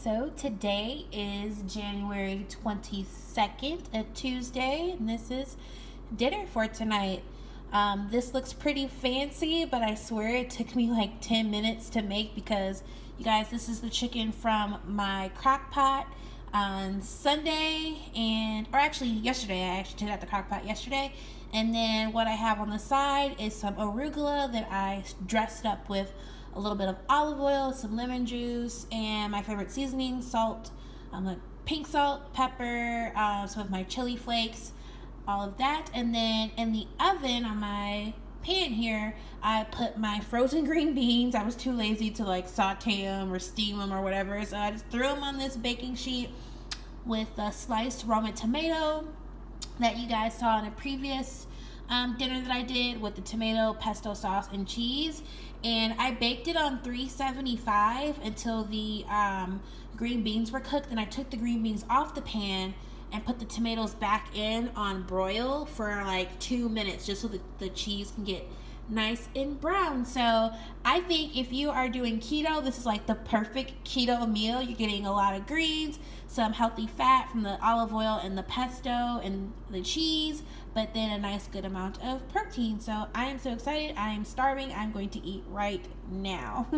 So today is January 22nd, a Tuesday, and this is dinner for tonight. This looks pretty fancy, but I swear it took me like 10 minutes to make because, you guys, this is the chicken from my crock pot on Sunday, or actually yesterday. I actually took out the crock pot yesterday. And then what I have on the side is some arugula that I dressed up with a little bit of olive oil, some lemon juice, and my favorite seasoning, salt, like pink salt, pepper, some of my chili flakes, all of that. And then in the oven on my pan here, I put my frozen green beans. I was too lazy to like saute them or steam them or whatever, so I just threw them on this baking sheet with a sliced Roma tomato that you guys saw in a previous dinner that I did with the tomato, pesto sauce, and cheese. And I baked it on 375 until the green beans were cooked. Then I took the green beans off the pan and put the tomatoes back in on broil for like 2 minutes just so that the cheese can get nice and brown. So I think if you are doing keto, this is like the perfect keto meal. You're getting a lot of greens, some healthy fat from the olive oil and the pesto and the cheese, but then a nice good amount of protein. So I am so excited. I am starving. I'm going to eat right now.